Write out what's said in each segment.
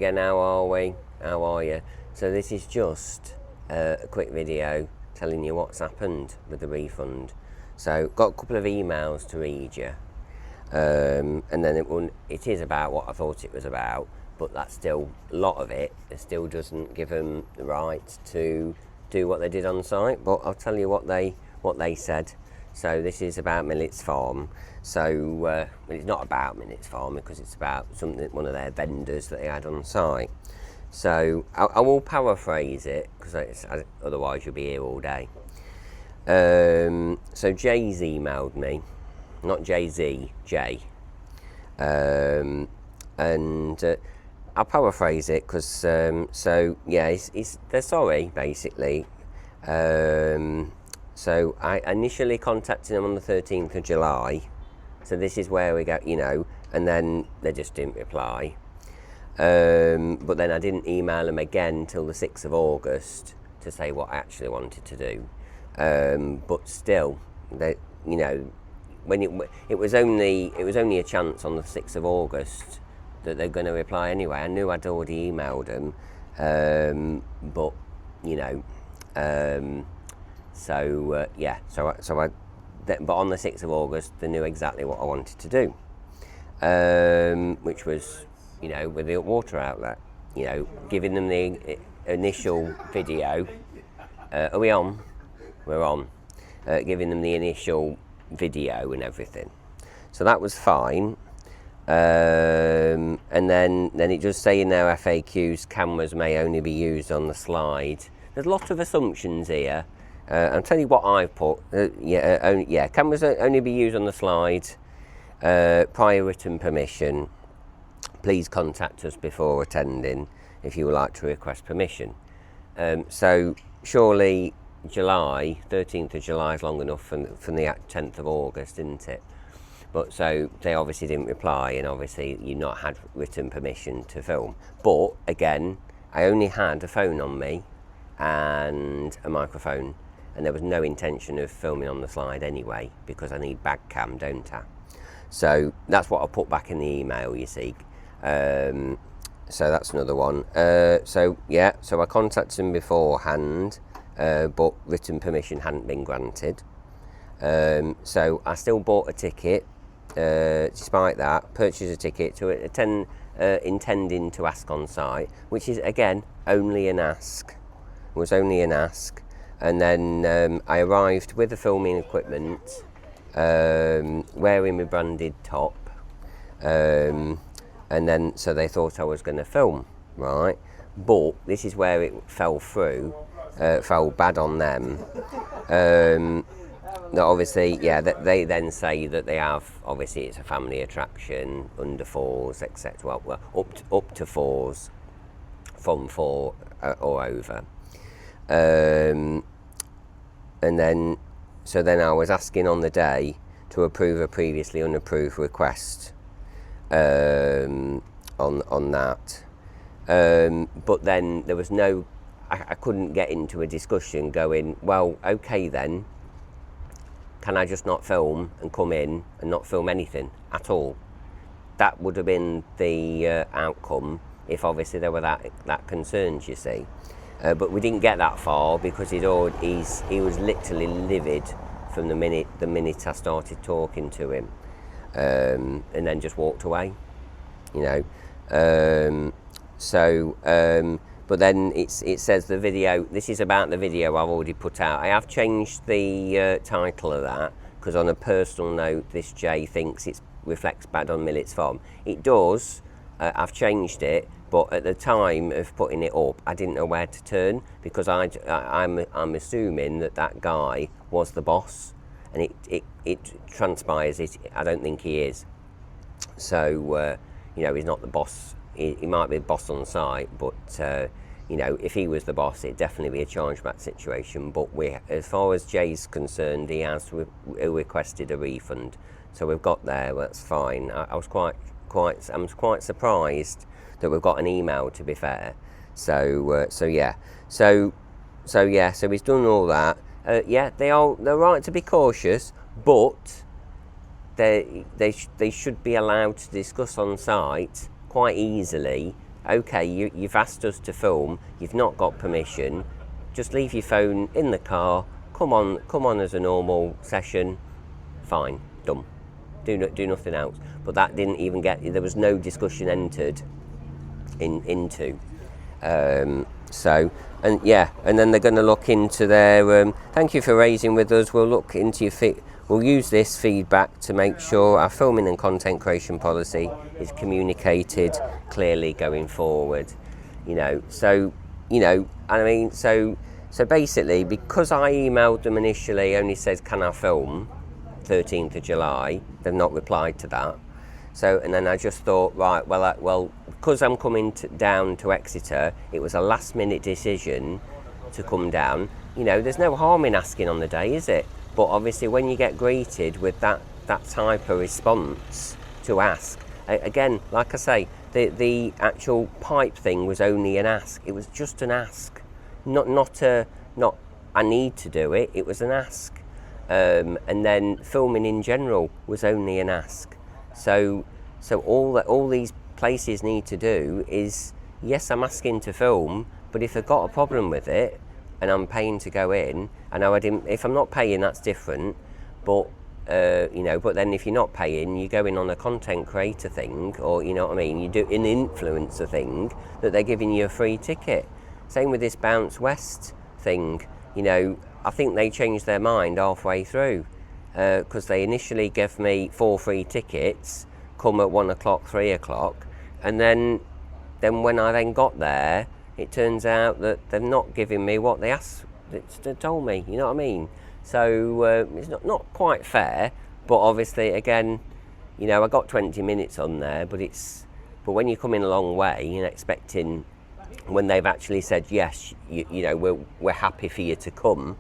again, how are we? How are you? So this is just a quick video telling you what's happened with the refund. So got a couple of emails to read you, and then it is about what I thought it was about, but that's still a lot of it. It still doesn't give them the right to do what they did on site, but I'll tell you what they said. So this is about Millets Farm. So well, it's not about Millets Farm because it's about one of their vendors that they had on site. So I will paraphrase it because otherwise you'll be here all day. So Jay's emailed me, not Jay-Z, Jay. And I'll paraphrase it because so yeah, they're sorry basically. So I initially contacted them on the 13th of July. So this is where we go, and then they just didn't reply. But then I didn't email them again till the 6th of August to say what I actually wanted to do. But still, when it was only a chance on the 6th of August that they're going to reply anyway. I knew I'd already emailed them, but but on the 6th of August they knew exactly what I wanted to do, which was, with the water outlet, giving them the initial video. Are we on? We're on. Giving them the initial video and everything. So that was fine. And then it does say in their FAQs, cameras may only be used on the slide. There's a lot of assumptions here. I'll tell you what I've put. Cameras only be used on the slide. Prior written permission. Please contact us before attending if you would like to request permission. So surely July, 13th of July is long enough from the 10th of August, isn't it? But so they obviously didn't reply, and obviously you've not had written permission to film. But again, I only had a phone on me and a microphone, and there was no intention of filming on the slide anyway because I need bag cam, don't I? So that's what I put back in the email, you see. So that's another one. So I contacted them beforehand, but written permission hadn't been granted. So I still bought a ticket, despite that, purchased a ticket to attend, intending to ask on site, which is again only an ask. It was only an ask. And then I arrived with the filming equipment, wearing my branded top, and then so they thought I was going to film, right? But this is where it fell bad on them. That obviously, they then say that they have, obviously it's a family attraction, under 4s, etc. Well, up to 4s, from 4 or over. And then I was asking on the day to approve a previously unapproved request on that. But then there was I couldn't get into a discussion going, well, okay then, can I just not film and come in and not film anything at all? That would have been the outcome if obviously there were that concerns, you see. But we didn't get that far because he was literally livid from the minute I started talking to him, and then just walked away, But then it says the video. This is about the video I've already put out. I have changed the title of that because on a personal note, this Jay thinks it reflects bad on Millets Farm. It does. I've changed it. But at the time of putting it up, I didn't know where to turn because I'm assuming that guy was the boss, and it transpires I don't think he is. So he's not the boss. He might be the boss on site, but if he was the boss, it'd definitely be a chargeback situation. But as far as Jay's concerned, he has requested a refund, so we've got there. That's fine. I'm quite surprised that we've got an email, to be fair. So he's done all that. They're right to be cautious, but they should be allowed to discuss on site quite easily okay, you've asked us to film, you've not got permission, just leave your phone in the car, come on as a normal session, fine, done. Do nothing else. But that didn't even there was no discussion entered into. And then they're going to look into their, thank you for raising with us, we'll look into we'll use this feedback to make sure our filming and content creation policy is communicated clearly going forward. So basically, because I emailed them initially, only says, can I film 13th of July, they've not replied to that. So, and then I just thought, right, well, because I'm coming down to Exeter, it was a last minute decision to come down. There's no harm in asking on the day, is it? But obviously when you get greeted with that type of response to ask, again, like I say, the actual pipe thing was only an ask. It was just an ask. Not I need to do it, it was an ask. And then filming in general was only an ask. So all these places need to do is, yes, I'm asking to film, but if they've got a problem with it and I'm paying to go in, I know if I'm not paying, that's different, but but then if you're not paying, you go in on a content creator thing, or you do an influencer thing, that they're giving you a free ticket. Same with this Bounce West thing. I think they changed their mind halfway through, because they initially gave me 4 free tickets, come at 1 o'clock, 3 o'clock, and then when I then got there, it turns out that they're not giving me what they told me. You know what I mean? So it's not quite fair, but obviously again, I got 20 minutes on there, but when you're coming a long way and expecting, when they've actually said yes, we're happy for you to come,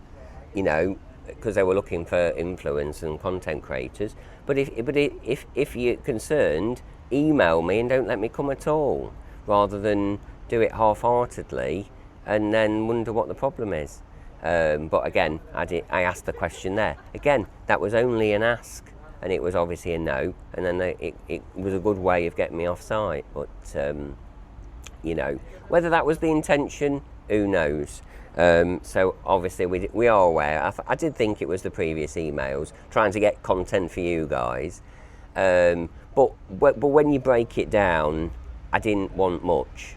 because they were looking for influence and content creators. But if you're concerned, email me and don't let me come at all, rather than do it half-heartedly and then wonder what the problem is. But again, I asked the question there. Again, that was only an ask, and it was obviously a no. And then it was a good way of getting me off site. But whether that was the intention, who knows? So obviously we are aware. I did think it was the previous emails trying to get content for you guys, but when you break it down, I didn't want much.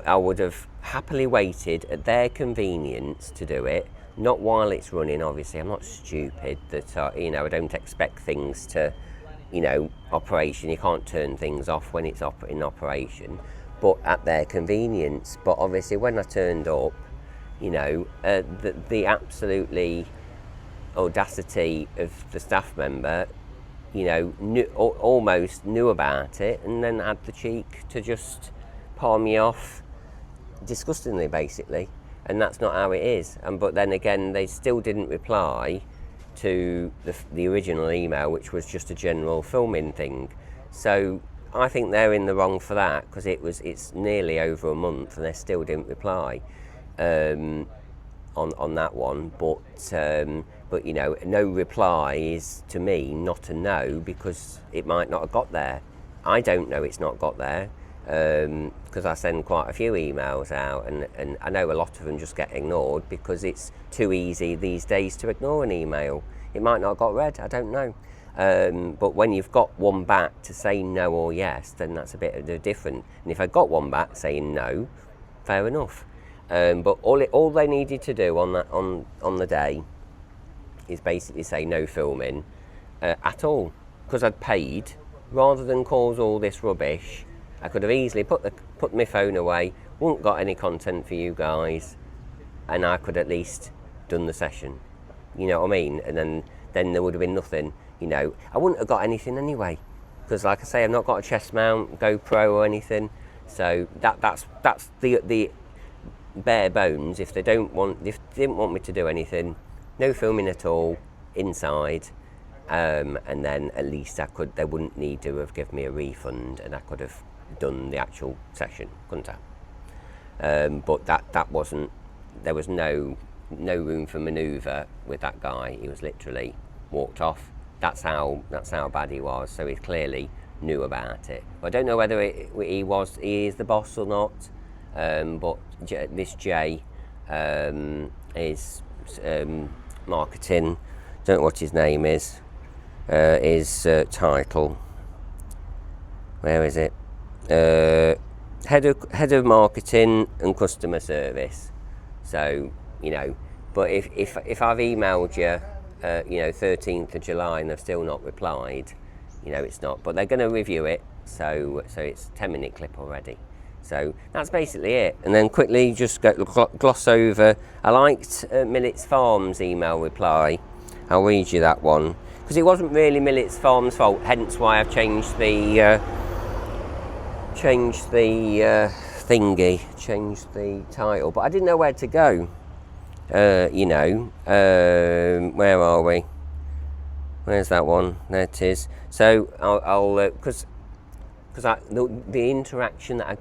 I would have happily waited at their convenience to do it, not while it's running. Obviously, I'm not stupid that I don't expect things to, operation. You can't turn things off when it's in operation, but at their convenience. But obviously, when I turned up, the absolutely audacity of the staff member, almost knew about it, and then had the cheek to just palm me off disgustingly, basically. And that's not how it is. But then again, they still didn't reply to the original email, which was just a general filming thing. So I think they're in the wrong for that, because it's nearly over a month and they still didn't reply on that one. But no reply is, to me, not a no, because it might not have got there. I don't know it's not got there, because I send quite a few emails out, and I know a lot of them just get ignored because it's too easy these days to ignore an email. It might not have got read, I don't know. But when you've got one back to say no or yes, then that's a bit different. And if I got one back saying no, fair enough. But all they needed to do on the day is basically say no filming at all, because I'd paid. Rather than cause all this rubbish, I could have easily put my phone away, wouldn't got any content for you guys, and I could at least done the session. You know what I mean? And then there would have been nothing. I wouldn't have got anything anyway, because like I say, I've not got a chest mount, GoPro or anything. So that's the bare bones. If they didn't want me to do anything, no filming at all inside. And then at least they wouldn't need to have given me a refund, and I could have done the actual session, couldn't I? But that wasn't. There was no room for manoeuvre with that guy. He was literally walked off. That's how bad he was. So he's clearly knew about it. I don't know whether he is the boss or not, but this Jay is marketing. Don't know what his name is. His title. Where is it? Head of marketing and customer service. So but if I've emailed you, 13th of July and they've still not replied, it's not. But they're going to review it. So it's a 10-minute clip already. So that's basically it. And then quickly just gloss over. I liked Millets Farms' email reply. I'll read you that one because it wasn't really Millets Farms' fault. Hence why I've changed the title. But I didn't know where to go. Where are we? Where's that one? There it is. So I'll because the interaction that I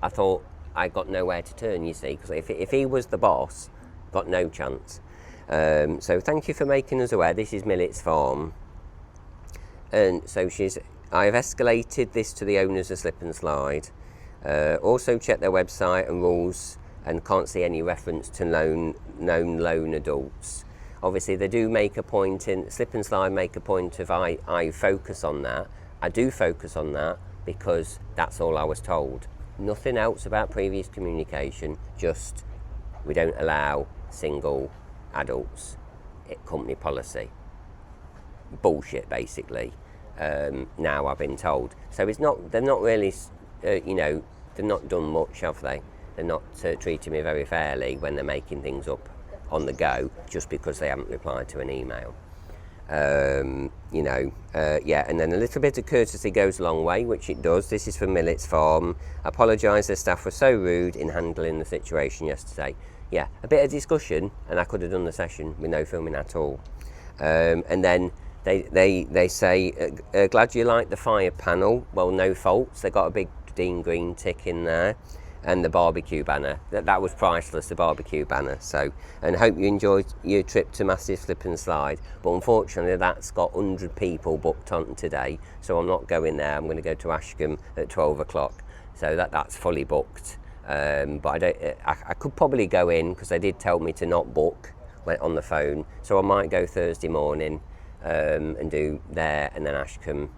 thought I got nowhere to turn. You see, because if he was the boss, got no chance. So thank you for making us aware. This is Millets Farm, and so I have escalated this to the owners of Slip and Slide. Also check their website and rules, and can't see any reference to known lone adults. Obviously, they do make a point in Slip and Slide. Make a point of I focus on that. I do focus on that because that's all I was told. Nothing else about previous communication. Just we don't allow single adults. Company policy. Bullshit, basically. Now I've been told. So it's not. They're not really. They've not done much, have they? They're not treating me very fairly when they're making things up on the go just because they haven't replied to an email. And then a little bit of courtesy goes a long way, which it does. This is from Millets Farm. I apologise, the staff were so rude in handling the situation yesterday. Yeah, a bit of discussion and I could have done the session with no filming at all. And then they say, glad you like the fire panel. Well, no faults. They got a big Dean Green tick in there. And the barbecue banner, that was priceless, the barbecue banner. So, and hope you enjoyed your trip to Massive Slip and Slide. But unfortunately, that's got 100 people booked on today, so I'm not going there. I'm going to go to Ashcombe at 12 o'clock. So that's fully booked. But I could probably go in because they did tell me to not book on the phone. So I might go Thursday morning and do there, and then Ashcombe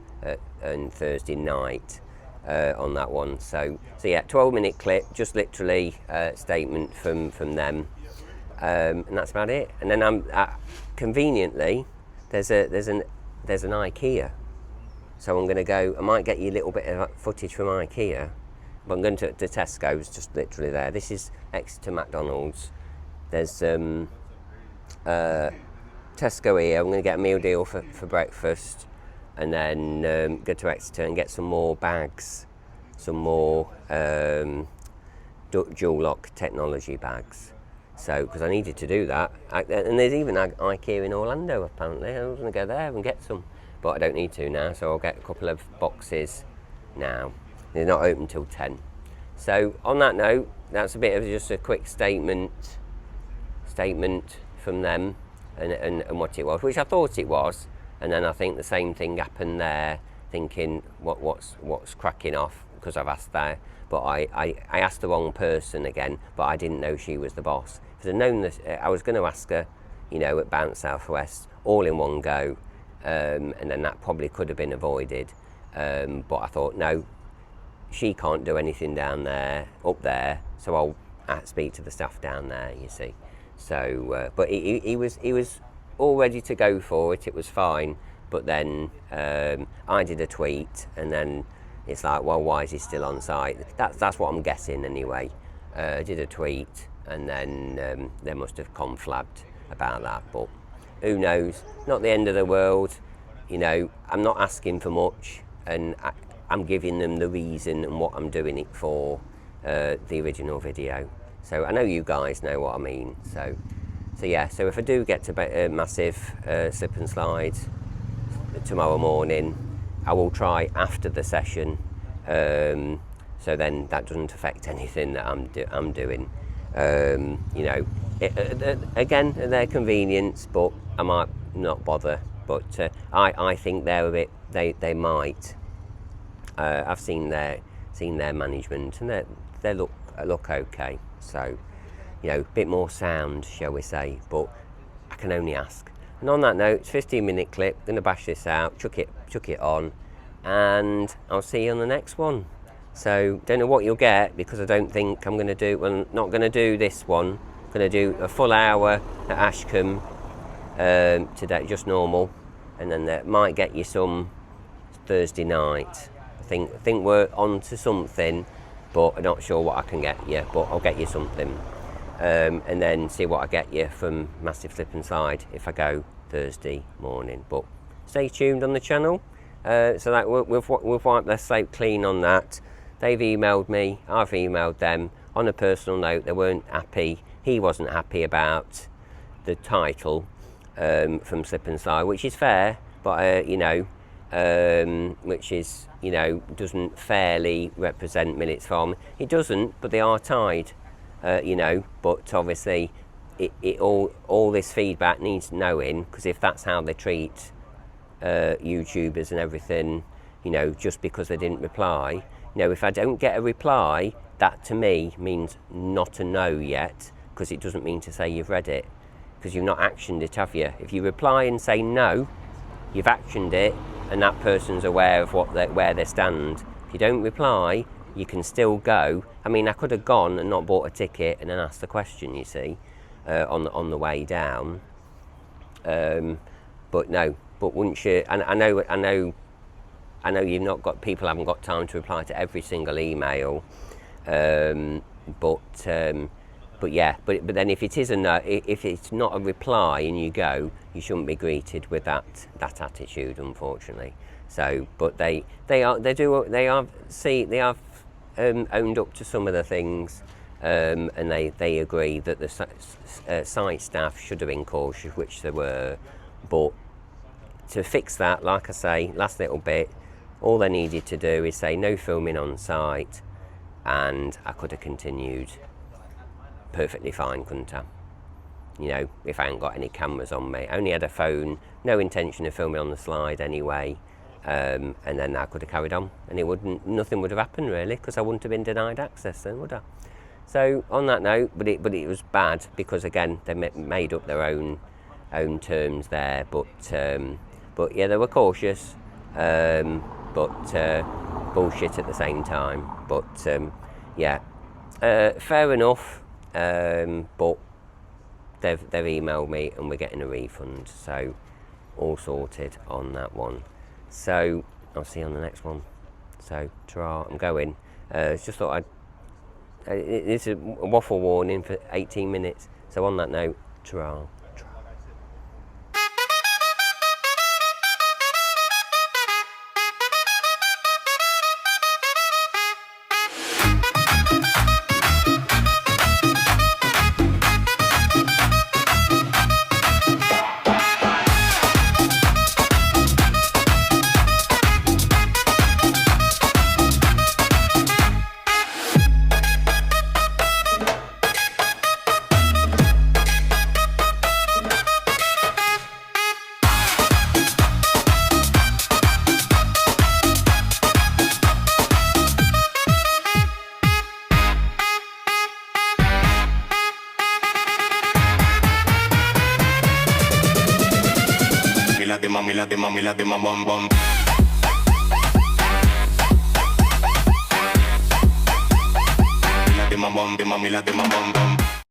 and Thursday night. On that one, so yeah, 12-minute clip, just literally statement from them, and that's about it. And then I'm conveniently there's an IKEA, so I'm going to go. I might get you a little bit of footage from IKEA, but I'm going to Tesco's, just literally there. This is Exeter McDonald's. There's Tesco here. I'm going to get a meal deal for breakfast. And then go to Exeter and get some more bags, some more dual lock technology bags. So, because I needed to do that. And there's even IKEA in Orlando, apparently. I was going to go there and get some, but I don't need to now, so I'll get a couple of boxes now. They're not open till 10. So, on that note, that's a bit of just a quick statement from them and what it was, which I thought it was. And then I think the same thing happened there, thinking what's cracking off, because I've asked there. But I asked the wrong person again, but I didn't know she was the boss. If I'd known this, I was going to ask her, at Bounce Southwest, all in one go, and then that probably could have been avoided. But I thought, no, she can't do anything up there, so I'll speak to the staff down there, you see. So, but he was all ready to go for it. It was fine, but then I did a tweet, and then it's like, well, why is he still on site? That's what I'm guessing anyway. I did a tweet, and then they must have conflabbed about that, but who knows? Not the end of the world. I'm not asking for much, and I'm giving them the reason and what I'm doing it for, the original video. So I know you guys know what I mean. So yeah, so if I do get to Massive Slip and Slide tomorrow morning, I will try after the session, so then that doesn't affect anything that I'm doing. Again, at their convenience, but I might not bother. But I think they're a bit, they might I've seen their management, and they look okay. So, you know, a bit more sound, shall we say? But I can only ask. And on that note, it's a 15-minute clip. Gonna bash this out, chuck it on, and I'll see you on the next one. So don't know what you'll get, because I don't think I'm gonna do. Well, not gonna do this one. I'm gonna do a full hour at Ashcombe today, just normal, and then that might get you some Thursday night. I think we're on to something, but I'm not sure what I can get you. But I'll get you something. And then see what I get you from Massive Slip and Slide if I go Thursday morning. But stay tuned on the channel. So that we've wiped their slate clean on that. They've emailed me, I've emailed them. On a personal note, they weren't happy. He wasn't happy about the title from Slip and Slide, which is fair, but you know, which is, you know, doesn't fairly represent Millets Farm. It doesn't, but they are tied. You know, but obviously all this feedback needs knowing, because if that's how they treat YouTubers and everything, you know, just because they didn't reply, you know, if I don't get a reply, that to me means not a no yet, because it doesn't mean to say you've read it, because you've not actioned it, have you? If you reply and say no, you've actioned it, and that person's aware of where they stand. If you don't reply, you can still go. I mean, I could have gone and not bought a ticket and then asked the question, you see, on the way down. But no. But once you, and I know you've not got, people haven't got time to reply to every single email. But yeah. But then if it is a no, if it's not a reply and you go, you shouldn't be greeted with that attitude, unfortunately. So, but they have owned up to some of the things, and they agree that the site staff should have been cautious, which they were. But to fix that, like I say, last little bit, all they needed to do is say no filming on site, and I could have continued perfectly fine, couldn't I? You know, if I hadn't got any cameras on me. I only had a phone, no intention of filming on the slide anyway. And then I could have carried on, and nothing would have happened really, because I wouldn't have been denied access then, would I? So on that note, but it was bad, because again they made up their own terms there, but yeah, they were cautious, but bullshit at the same time. But yeah, fair enough. But they've emailed me and we're getting a refund, so all sorted on that one. So I'll see you on the next one. So ta-ra, I'm going. Just thought it's a waffle warning for 18 minutes. So on that note, ta-ra. La de ma bum bum. La de ma bum bum.